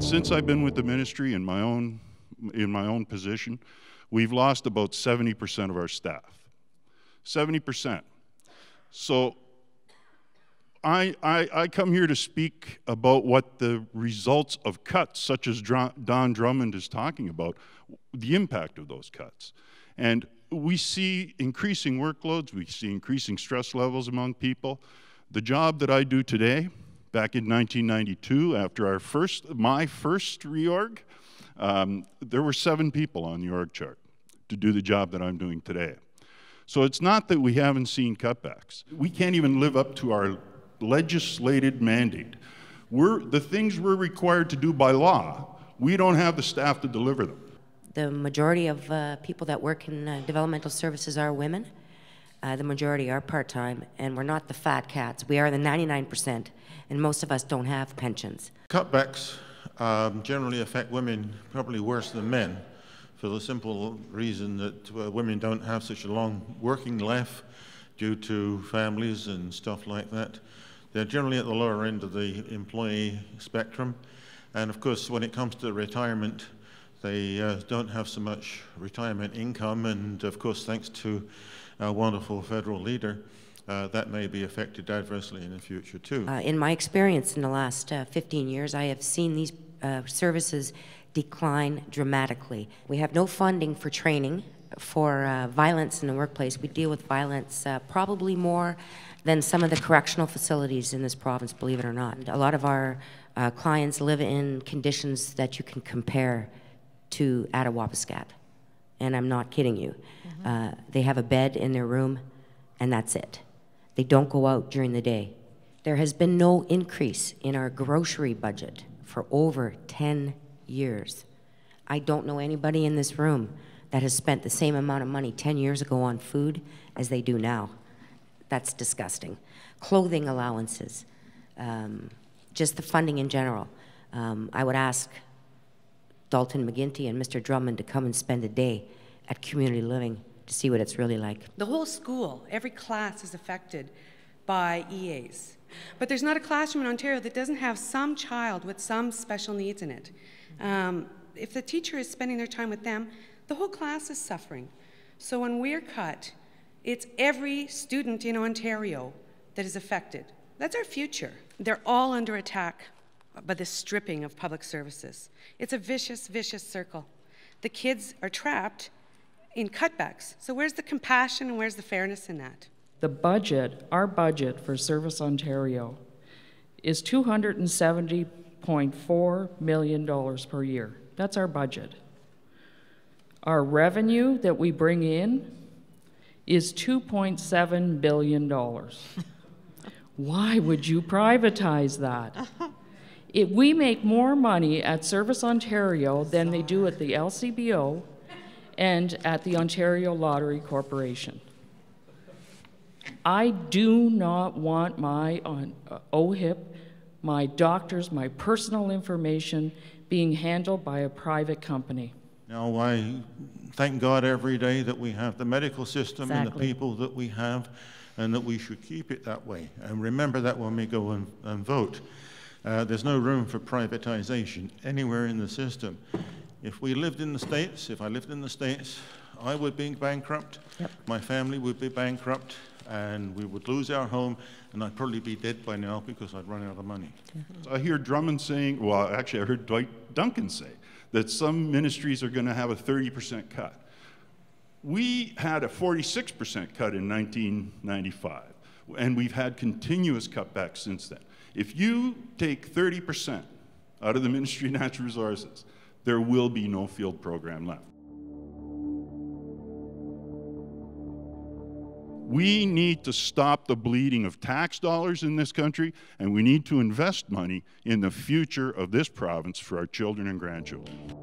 Since I've been with the ministry in my own position, we've lost about 70% of our staff. 70%. So I come here to speak about what the results of cuts, such as Don Drummond is talking about, the impact of those cuts. And we see increasing workloads, we see increasing stress levels among people. The job that I do today, back in 1992, after my first reorg, there were 7 people on the org chart to do the job that I'm doing today. So it's not that we haven't seen cutbacks. We can't even live up to our legislated mandate. The things we're required to do by law, we don't have the staff to deliver them. The majority of people that work in developmental services are women. The majority are part-time, and we're not the fat cats. We are the 99%, and most of us don't have pensions. Cutbacks generally affect women probably worse than men, for the simple reason that women don't have such a long working life due to families and stuff like that. They're generally at the lower end of the employee spectrum, and of course when it comes to retirement, they don't have so much retirement income, and of course thanks to a wonderful federal leader, that may be affected adversely in the future too. In my experience in the last 15 years, I have seen these services decline dramatically. We have no funding for training for violence in the workplace. We deal with violence probably more than some of the correctional facilities in this province, believe it or not. A lot of our clients live in conditions that you can compare to Attawapiskat, and I'm not kidding you. They have a bed in their room, and that's it. They don't go out during the day. There has been no increase in our grocery budget for over 10 years. I don't know anybody in this room that has spent the same amount of money 10 years ago on food as they do now. That's disgusting. Clothing allowances, just the funding in general. I would ask Dalton McGuinty and Mr. Drummond to come and spend a day at community living to see what it's really like. The whole school, every class is affected by EAs. But there's not a classroom in Ontario that doesn't have some child with some special needs in it. If the teacher is spending their time with them, the whole class is suffering. So when we're cut, it's every student in Ontario that is affected. That's our future. They're all under attack by the stripping of public services. It's a vicious, vicious circle. The kids are trapped in cutbacks. So where's the compassion and where's the fairness in that? The budget, our budget for Service Ontario is $270.4 million per year. That's our budget. Our revenue that we bring in is $2.7 billion. Why would you privatize that? We make more money at Service Ontario than they do at the LCBO and at the Ontario Lottery Corporation. I do not want my OHIP, my doctors, my personal information being handled by a private company. Now, I thank God every day that we have the medical system and the people that we have, and that we should keep it that way. And remember that when we go and vote. There's no room for privatization anywhere in the system. If we lived in the States, if I lived in the States, I would be bankrupt, my family would be bankrupt, and we would lose our home, and I'd probably be dead by now because I'd run out of money. I hear Drummond saying, well, actually I heard Dwight Duncan say, that some ministries are going to have a 30% cut. We had a 46% cut in 1995, and we've had continuous cutbacks since then. If you take 30% out of the Ministry of Natural Resources, there will be no field program left. We need to stop the bleeding of tax dollars in this country, and we need to invest money in the future of this province for our children and grandchildren.